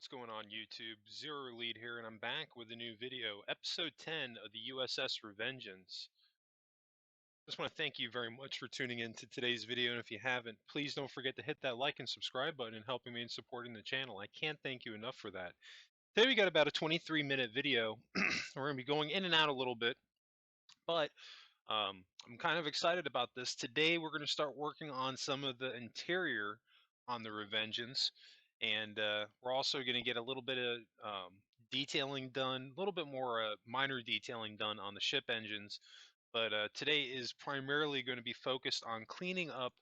What's going on YouTube? Zero Lead here, and I'm back with a new video, episode 10 of the U.S.S. Revengeance. Just want to thank you very much for tuning in to today's video, and if you haven't, please don't forget to hit that like and subscribe button and helping me in supporting the channel. I can't thank you enough for that. Today we got about a 23-minute video. We're going to be going in and out a little bit, but I'm kind of excited about this. Today we're going to start working on some of the interior on the Revengeance, and we're also going to get a little bit of detailing done, a little bit more minor detailing done on the ship engines. But today is primarily going to be focused on cleaning up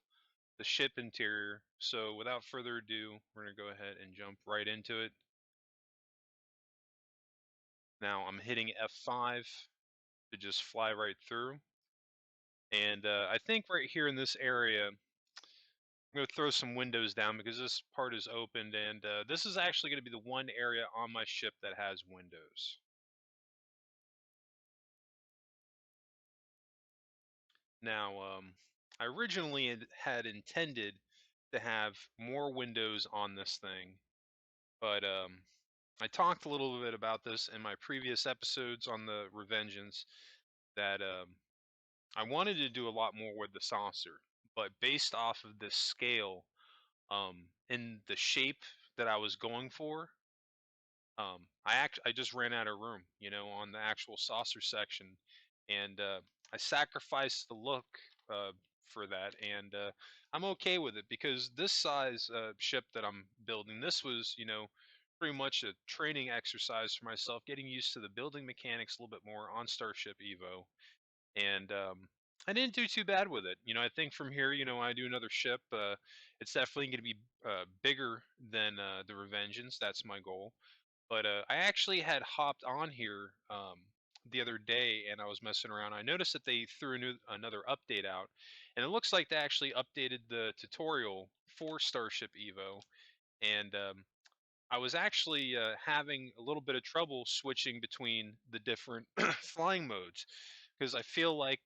the ship interior. So without further ado, we're going to go ahead and jump right into it. Now I'm hitting F5 to just fly right through. And I think right here in this area, I'm going to throw some windows down because this part is opened, and this is actually going to be the one area on my ship that has windows. Now, I originally had intended to have more windows on this thing, but I talked a little bit about this in my previous episodes on the Revengeance, that I wanted to do a lot more with the saucer, but based off of this scale, in the shape that I was going for, I just ran out of room, on the actual saucer section, and I sacrificed the look uh, for that, and I'm okay with it because this size ship that I'm building, this was, pretty much a training exercise for myself, getting used to the building mechanics a little bit more on Starship Evo, and I didn't do too bad with it. I think from here, I do another ship. It's definitely going to be bigger than the Revengeance. That's my goal. But I actually had hopped on here the other day, and I was messing around. I noticed that they threw another update out, and it looks like they actually updated the tutorial for Starship Evo. And I was actually having a little bit of trouble switching between the different flying modes because I feel like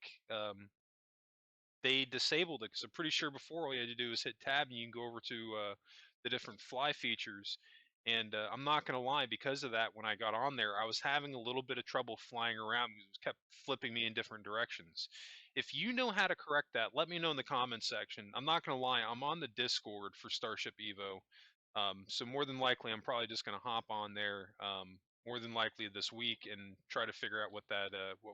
they disabled it. Because I'm pretty sure before all you had to do was hit tab and you can go over to the different fly features. And I'm not going to lie, because of that, when I got on there, I was having a little bit of trouble flying around because it kept flipping me in different directions. If you know how to correct that, let me know in the comments section. I'm not going to lie, I'm on the Discord for Starship Evo. So more than likely, I'm probably just going to hop on there more than likely this week and try to figure out what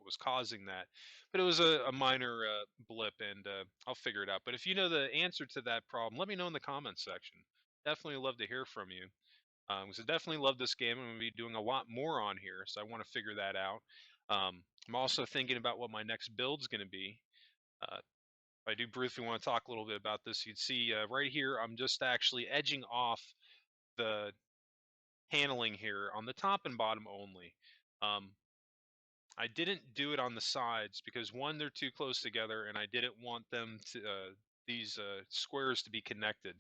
was causing that. But it was a minor blip, and I'll figure it out. But if you know the answer to that problem, let me know in the comments section. Definitely love to hear from you. Because I definitely love this game. I'm going to be doing a lot more on here, so I want to figure that out. I'm also thinking about what my next build's going to be. If I do briefly want to talk a little bit about this, you'd see right here, I'm just actually edging off the paneling here on the top and bottom only. Um, I didn't do it on the sides because, one, they're too close together, and I didn't want them to these squares to be connected.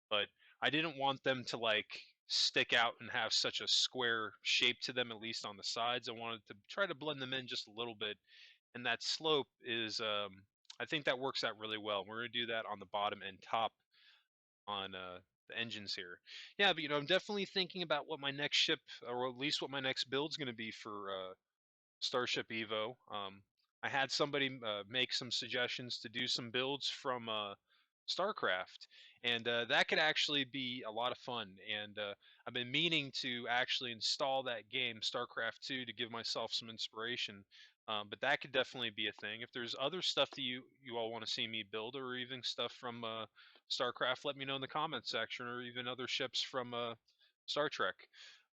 But I didn't want them to like stick out and have such a square shape to them, at least on the sides. I wanted to try to blend them in just a little bit, and that slope is, I think that works out really well. We're going to do that on the bottom and top on the engines here. Yeah, but I'm definitely thinking about what my next ship, or at least what my next build's going to be for Starship Evo. I had somebody make some suggestions to do some builds from StarCraft, and that could actually be a lot of fun. And I've been meaning to actually install that game, StarCraft 2, to give myself some inspiration. But that could definitely be a thing. If there's other stuff that you all want to see me build, or even stuff from StarCraft, let me know in the comments section, or even other ships from Star Trek.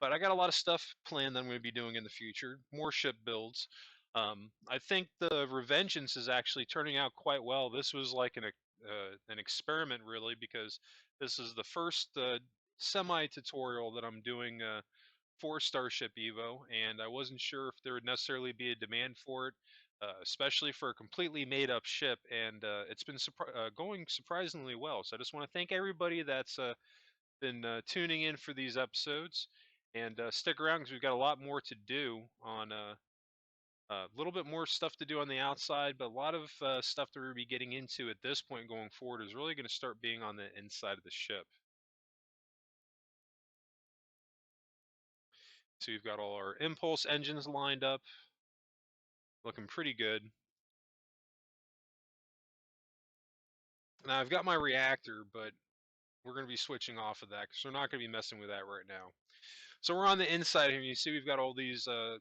But I got a lot of stuff planned that I'm going to be doing in the future, more ship builds. I think the Revengeance is actually turning out quite well. This was like an experiment, really, because this is the first semi-tutorial that I'm doing for Starship Evo, and I wasn't sure if there would necessarily be a demand for it, especially for a completely made-up ship, and it's been going surprisingly well. So I just want to thank everybody that's been tuning in for these episodes, and stick around because we've got a lot more to do on a little bit more stuff to do on the outside, but a lot of stuff that we're going to be getting into at this point going forward is really going to start being on the inside of the ship. So we've got all our impulse engines lined up, looking pretty good. Now I've got my reactor, but we're going to be switching off of that because we're not going to be messing with that right now. So we're on the inside here. You see we've got all these uh,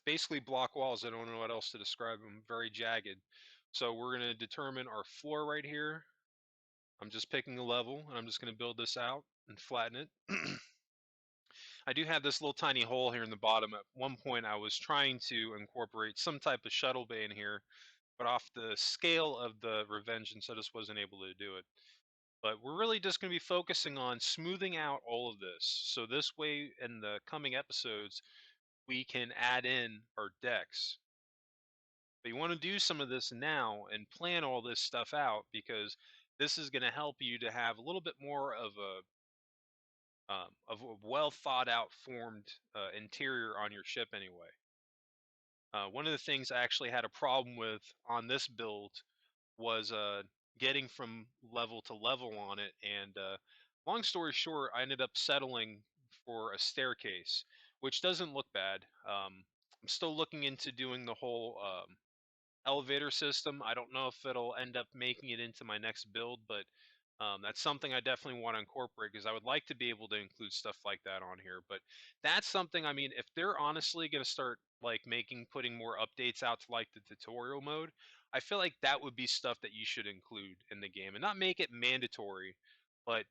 basically block walls. I don't know what else to describe them. Very jagged. So we're going to determine our floor right here. I'm just picking a level, and I'm just going to build this out and flatten it. I do have this little tiny hole here in the bottom. At one point, I was trying to incorporate some type of shuttle bay in here, but off the scale of the Revengeance, I just wasn't able to do it. But we're really just going to be focusing on smoothing out all of this. So this way, in the coming episodes, we can add in our decks. But you want to do some of this now and plan all this stuff out because this is going to help you to have a little bit more of a well thought out formed interior on your ship anyway. One of the things I actually had a problem with on this build was getting from level to level on it, and long story short, I ended up settling for a staircase, which doesn't look bad. I'm still looking into doing the whole elevator system. I don't know if it'll end up making it into my next build, but that's something I definitely want to incorporate because I would like to be able to include stuff like that on here. But that's something, I mean, if they're honestly going to start like putting more updates out to like the tutorial mode, I feel like that would be stuff that you should include in the game and not make it mandatory, but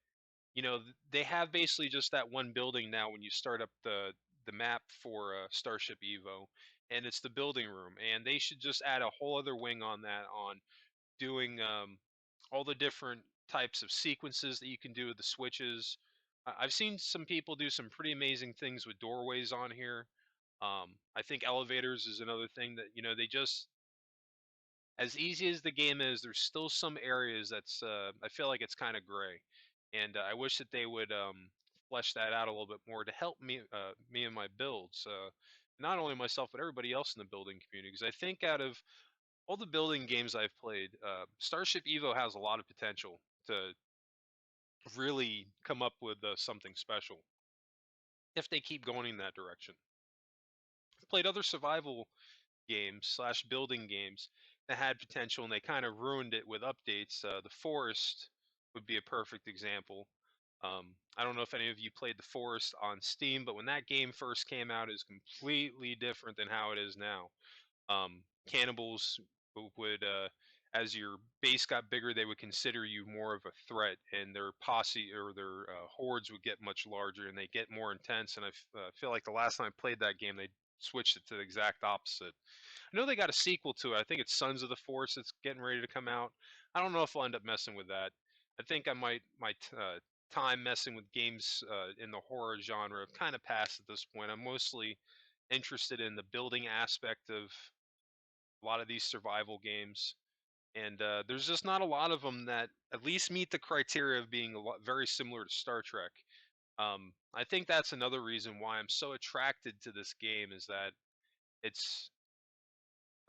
they have basically just that one building now when you start up the map for Starship Evo, and it's the building room, and they should just add a whole other wing on that on doing all the different types of sequences that you can do with the switches. I've seen some people do some pretty amazing things with doorways on here. I think elevators is another thing that they just as easy as the game is, there's still some areas that's I feel like it's kind of gray, and I wish that they would flesh that out a little bit more to help me and my builds, not only myself but everybody else in the building community. Because I think out of all the building games I've played, Starship Evo has a lot of potential to really come up with something special if they keep going in that direction. I've played other survival games slash building games that had potential and they kind of ruined it with updates. The Forest would be a perfect example. I don't know if any of you played The Forest on Steam, but when that game first came out, it was completely different than how it is now. Cannibals would, as your base got bigger, they would consider you more of a threat, and their posse or their hordes would get much larger and they get more intense. And I feel like the last time I played that game, they switched it to the exact opposite. I know they got a sequel to it. I think it's Sons of the Force that's getting ready to come out. I don't know if I'll end up messing with that. I think I might my time messing with games in the horror genre have kind of passed at this point. I'm mostly interested in the building aspect of a lot of these survival games, and there's just not a lot of them that at least meet the criteria of being very similar to Star Trek. I think that's another reason why I'm so attracted to this game is that it's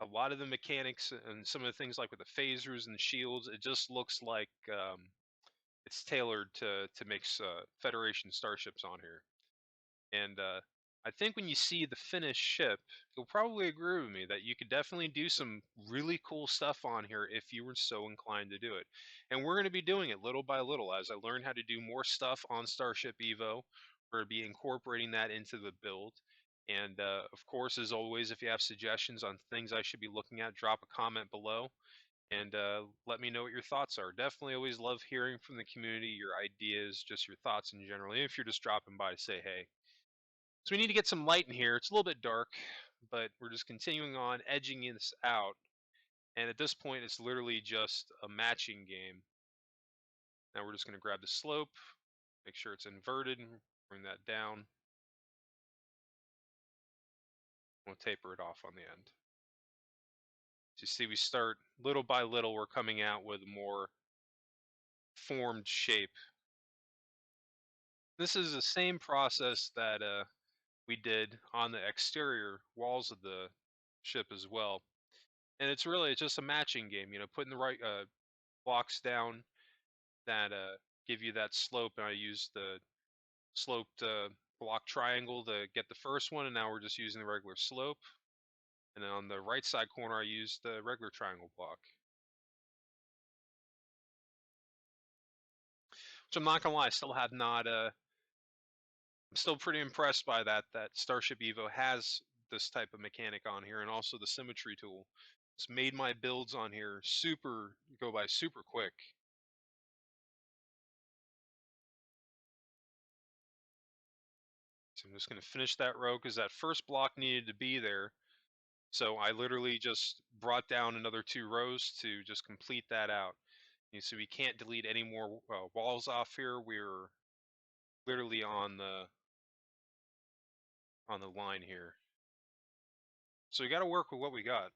a lot of the mechanics and some of the things like with the phasers and the shields, it just looks like it's tailored to make Federation starships on here. And I think when you see the finished ship, you'll probably agree with me that you could definitely do some really cool stuff on here if you were so inclined to do it. And we're going to be doing it little by little as I learn how to do more stuff on Starship Evo. We're going to be incorporating that into the build. And of course, as always, if you have suggestions on things I should be looking at, drop a comment below and let me know what your thoughts are. Definitely always love hearing from the community, your ideas, just your thoughts in general. Even if you're just dropping by to say hey. So we need to get some light in here. It's a little bit dark, but we're just continuing on edging this out. And at this point, it's literally just a matching game. Now we're just going to grab the slope, make sure it's inverted, and bring that down. We'll taper it off on the end. So you see, we start little by little, we're coming out with a more formed shape. This is the same process that we did on the exterior walls of the ship as well. And it's really just a matching game, putting the right blocks down that give you that slope, and I use the sloped block triangle to get the first one, and now we're just using the regular slope. And then on the right side corner, I used the regular triangle block. Which I'm not gonna lie, I still have not. I'm still pretty impressed by that. That Starship Evo has this type of mechanic on here, and also the symmetry tool. It's made my builds on here go by super quick. So I'm just gonna finish that row because that first block needed to be there. So I literally just brought down another 2 rows to just complete that out. You see, we can't delete any more walls off here. We're literally on the line here. So we got to work with what we got.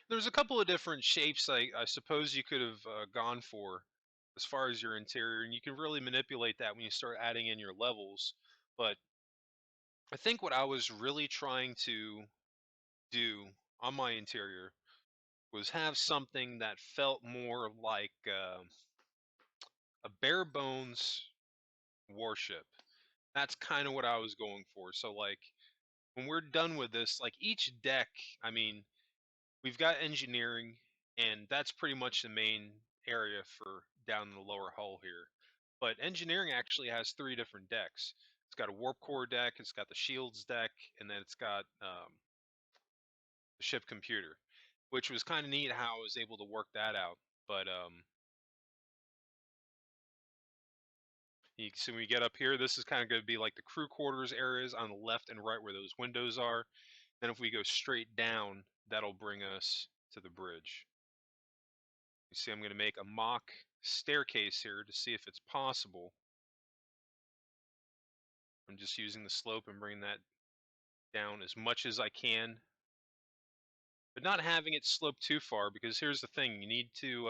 There's a couple of different shapes I suppose you could have gone for as far as your interior, and you can really manipulate that when you start adding in your levels. But I think what I was really trying to do on my interior was have something that felt more like a bare bones warship. That's kind of what I was going for. So like when we're done with this, like each deck, I mean, we've got engineering, and that's pretty much the main area for down in the lower hull here. But engineering actually has 3 different decks. It's got a warp core deck, it's got the shields deck, and then it's got the ship computer, which was kind of neat how I was able to work that out. But you can see when we get up here, this is kind of going to be like the crew quarters areas on the left and right where those windows are. Then if we go straight down, that'll bring us to the bridge. You see I'm going to make a mock staircase here to see if it's possible. I'm just using the slope and bringing that down as much as I can, but not having it slope too far, because here's the thing, you need to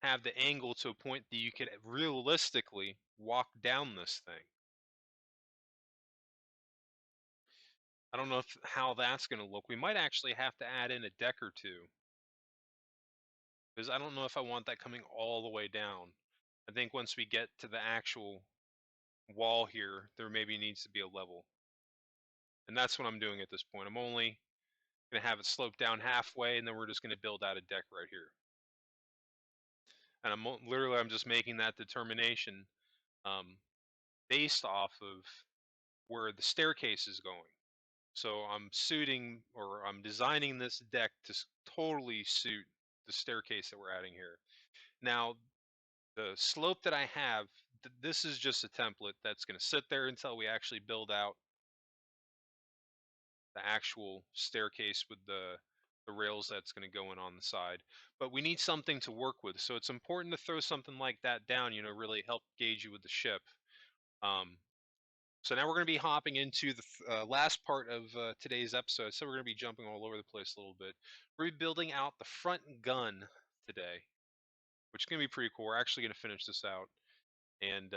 have the angle to a point that you can realistically walk down this thing. I don't know how that's going to look. We might actually have to add in a deck or two, because I don't know if I want that coming all the way down. I think once we get to the actual wall here, there maybe needs to be a level. And that's what I'm doing at this point. I'm only going to have it slope down halfway, and then we're just going to build out a deck right here. And I'm just making that determination based off of where the staircase is going. So I'm designing this deck to totally suit the staircase that we're adding here. Now, the slope that I have, this is just a template that's going to sit there until we actually build out the actual staircase with the rails that's going to go in on the side. But we need something to work with, so it's important to throw something like that down, really help gauge you with the ship. So now we're going to be hopping into the last part of today's episode, so we're going to be jumping all over the place a little bit. We're building out the front gun today, which is going to be pretty cool. We're actually going to finish this out. And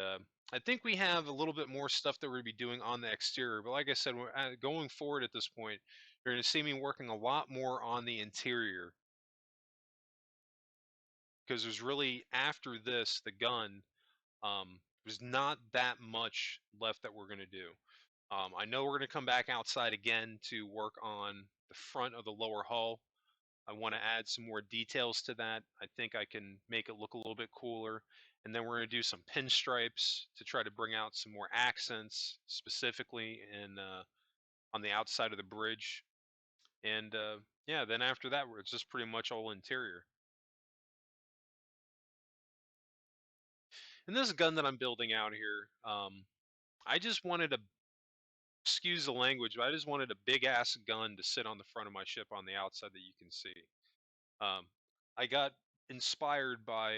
I think we have a little bit more stuff that we're going to be doing on the exterior. But like I said, going forward at this point, you're going to see me working a lot more on the interior. Because there's really, after this, the gun, there's not that much left that we're going to do. I know we're going to come back outside again to work on the front of the lower hull. I want to add some more details to that. I think I can make it look a little bit cooler. And then we're going to do some pinstripes to try to bring out some more accents, specifically on the outside of the bridge. And yeah, then after that, it's just pretty much all interior. And this gun that I'm building out here, I just wanted a, excuse the language, but I just wanted a big ass gun to sit on the front of my ship on the outside that you can see. I got inspired by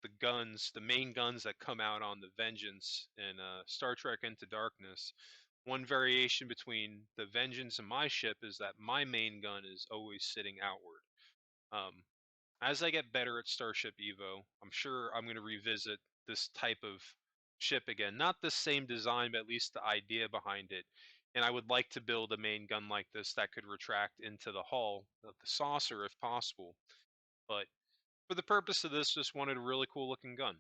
the main guns that come out on the Vengeance in Star Trek Into Darkness. One variation between the Vengeance and my ship is that my main gun is always sitting outward. As I get better at Starship Evo, I'm sure I'm going to revisit this type of ship again. Not the same design, but at least the idea behind it. and I would like to build a main gun like this that could retract into the hull of the saucer if possible. But for the purpose of this, just wanted a really cool looking gun.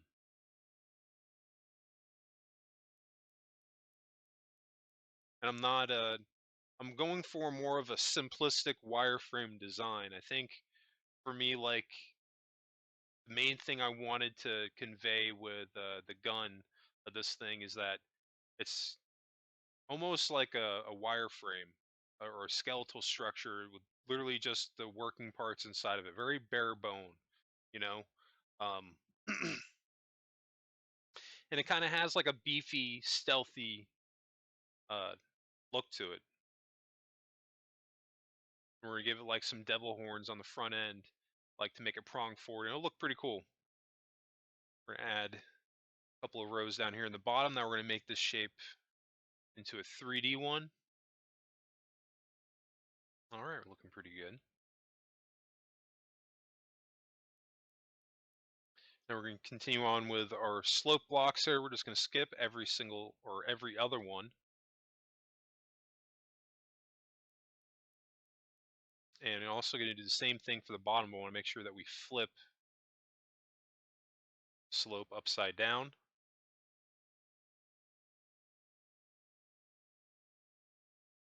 And I'm going for more of a simplistic wireframe design. I think for me, like, the main thing I wanted to convey with the gun of this thing is that it's almost like a wireframe or a skeletal structure with literally just the working parts inside of it. Very bare bone, you know. Um, and it kind of has like a beefy, stealthy uh, look to it. We're gonna give it like some devil horns on the front end, like to make it prong forward. It'll look pretty cool. We're gonna add a couple of rows down here in the bottom. Now we're gonna make this shape into a 3D one. All right, we're looking pretty good. Now we're going to continue on with our slope blocks here. We're just going to skip every single or every other one. And we're also going to do the same thing for the bottom. We want to make sure that we flip slope upside down.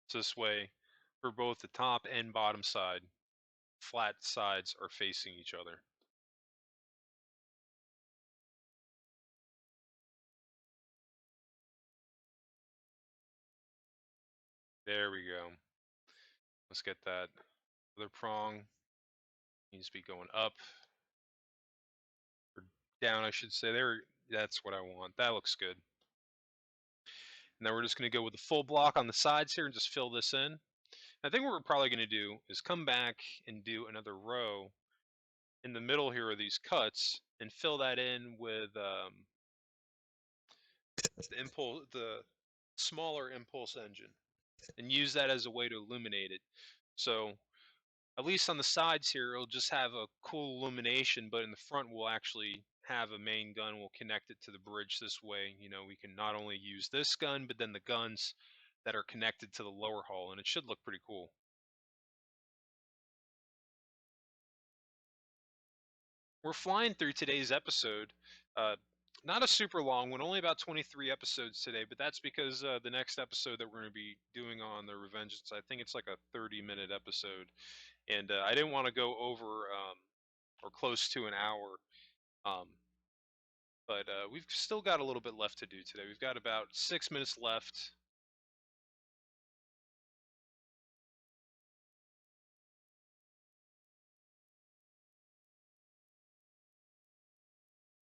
So this way, for both the top and bottom side, flat sides are facing each other. There we go. Let's get that other prong. Needs to be going up or down, I should say. There, that's what I want. That looks good. And then we're just going to go with the full block on the sides here and just fill this in. I think what we're probably going to do is come back and do another row in the middle here of these cuts and fill that in with the smaller impulse engine, and use that as a way to illuminate it. So at least on the sides here, it'll just have a cool illumination, but in the front we'll actually have a main gun. We'll connect it to the bridge this way. You know, we can not only use this gun, but then the guns that are connected to the lower hull, and it should look pretty cool. We're flying through today's episode. Uh, Not a super long one, only about 23 episodes today, but that's because the next episode that we're going to be doing on the Revengeance, I think it's like a 30-minute episode, and I didn't want to go over or close to an hour, um, but we've still got a little bit left to do today. We've got about 6 minutes left.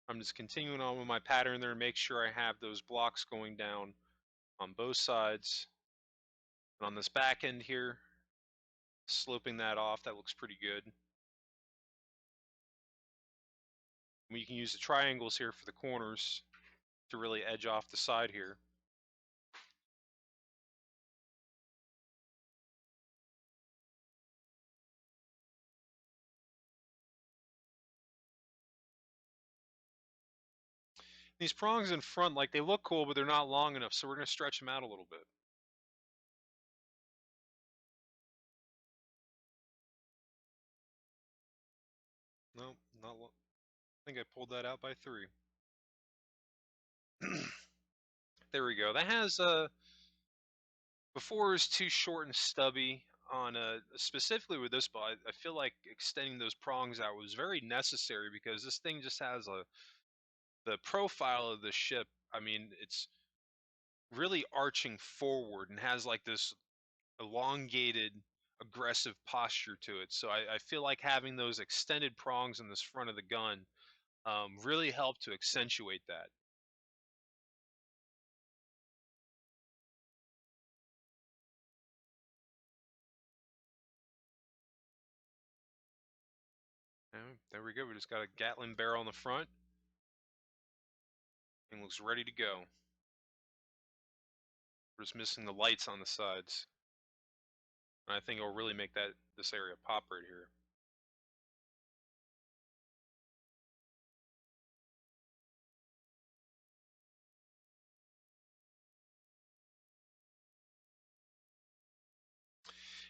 I'm just continuing on with my pattern there, make sure I have those blocks going down on both sides. And on this back end here, sloping that off, that looks pretty good. We can use the triangles here for the corners to really edge off the side here. These prongs in front, like, they look cool, but they're not long enough, so we're going to stretch them out a little bit. No, not. I think I pulled that out by 3. There we go. That has before it was too short and stubby on specifically with this bot. I feel like extending those prongs out was very necessary because this thing just has the profile of the ship. I mean, it's really arching forward and has like this elongated, aggressive posture to it. So I feel like having those extended prongs in this front of the gun really helped to accentuate that. Yeah, there we go. We just got a Gatling barrel on the front and looks ready to go. We're just missing the lights on the sides. And I think it'll really make this area pop right here.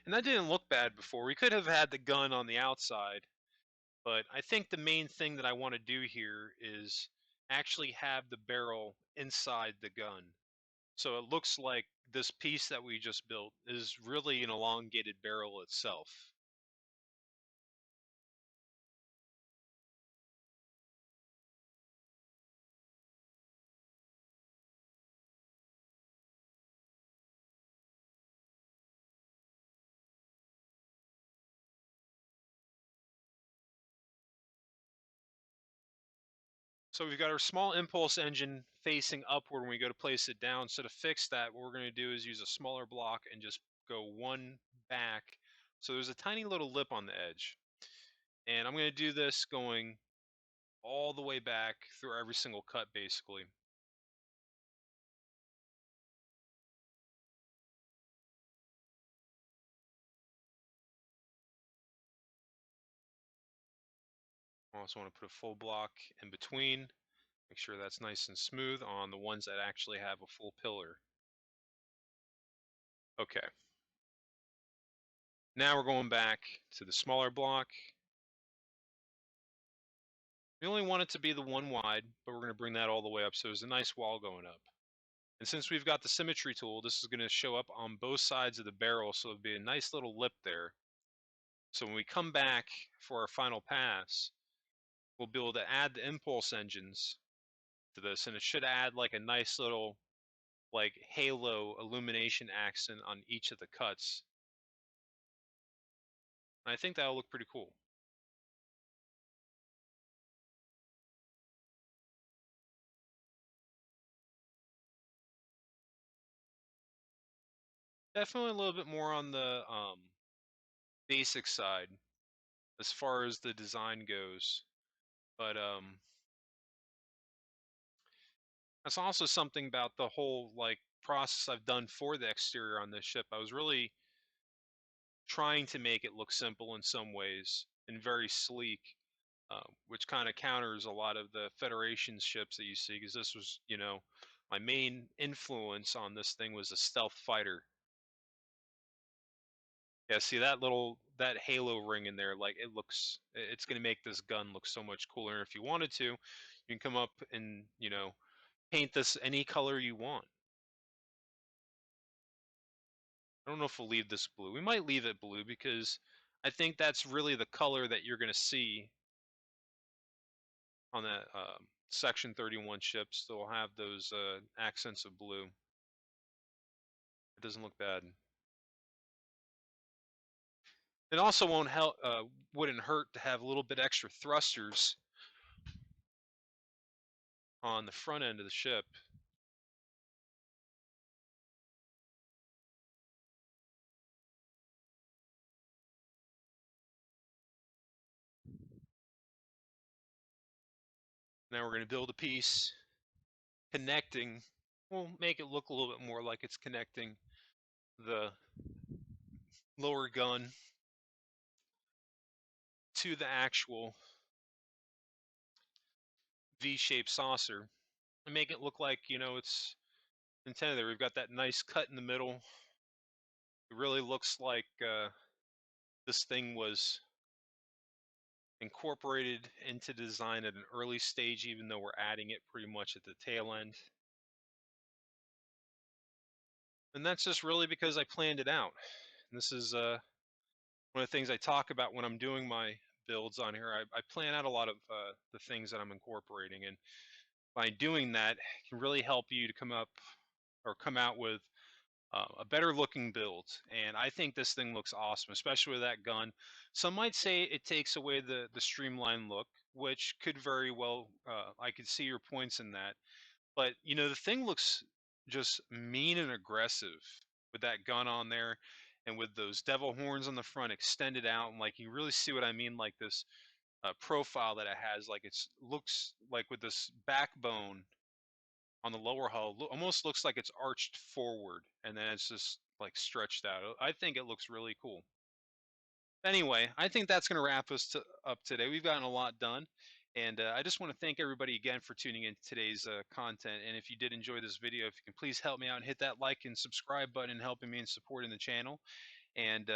And that didn't look bad before. We could have had the gun on the outside, but I think the main thing that I want to do here is actually have the barrel inside the gun. So it looks like this piece that we just built is really an elongated barrel itself. So we've got our small impulse engine facing upward when we go to place it down. So to fix that, what we're going to do is use a smaller block and just go one back. So there's a tiny little lip on the edge. And I'm going to do this going all the way back through every single cut, basically. I also want to put a full block in between. Make sure that's nice and smooth on the ones that actually have a full pillar. Okay. Now we're going back to the smaller block. We only want it to be the one wide, but we're going to bring that all the way up so there's a nice wall going up. And since we've got the symmetry tool, this is going to show up on both sides of the barrel, so there'll be a nice little lip there. So when we come back for our final pass, we'll be able to add the impulse engines to this, and it should add like a nice little like halo illumination accent on each of the cuts. And I think that'll look pretty cool. Definitely a little bit more on the basic side as far as the design goes, but that's also something about the whole like process I've done for the exterior on this ship. I was really trying to make it look simple in some ways and very sleek, which kind of counters a lot of the Federation ships that you see, because this was, you know, my main influence on this thing was a stealth fighter. Yeah, see that halo ring in there, like it's going to make this gun look so much cooler. And if you wanted to, you can come up and, you know, paint this any color you want. I don't know if we'll leave this blue. We might leave it blue because I think that's really the color that you're going to see on that Section 31 ships. They'll have those accents of blue. It doesn't look bad. It also won't help. Wouldn't hurt to have a little bit extra thrusters on the front end of the ship. Now we're going to build a piece connecting. We'll make it look a little bit more like it's connecting the lower gun to the actual V-shaped saucer and make it look like, you know, it's intended there. We've got that nice cut in the middle. It really looks like this thing was incorporated into design at an early stage, even though we're adding it pretty much at the tail end. And that's just really because I planned it out. And this is one of the things I talk about when I'm doing my builds on here. I plan out a lot of the things that I'm incorporating, and by doing that, it can really help you to come up or come out with a better looking build. And I think this thing looks awesome, especially with that gun. Some might say it takes away the streamlined look, which could very well, I could see your points in that. But, you know, the thing looks just mean and aggressive with that gun on there and with those devil horns on the front extended out. And like, you really see what I mean? Like this profile that it has, like it's looks like with this backbone on the lower hull, almost looks like it's arched forward and then it's just like stretched out. I think it looks really cool. Anyway, I think that's going to wrap us up today. We've gotten a lot done. And I just want to thank everybody again for tuning in to today's content. And if you did enjoy this video, if you can please help me out and hit that like and subscribe button and helping me in supporting the channel. And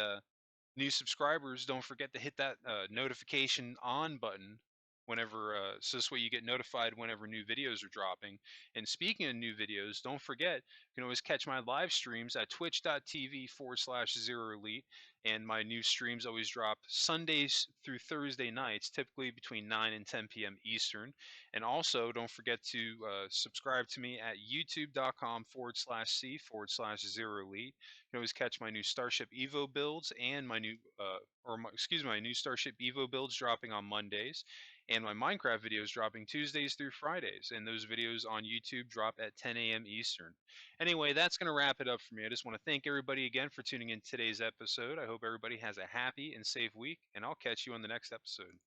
new subscribers, don't forget to hit that notification on button whenever, so this way you get notified whenever new videos are dropping. And speaking of new videos, don't forget, you can always catch my live streams at twitch.tv/zero elite. And my new streams always drop Sundays through Thursday nights, typically between 9 and 10 p.m. Eastern. And also, don't forget to subscribe to me at youtube.com/c/zero elite. You can always catch my new Starship Evo builds and my new, my new Starship Evo builds dropping on Mondays, and my Minecraft videos dropping Tuesdays through Fridays. And those videos on YouTube drop at 10 a.m. Eastern. Anyway, that's going to wrap it up for me. I just want to thank everybody again for tuning in today's episode. I hope everybody has a happy and safe week, and I'll catch you on the next episode.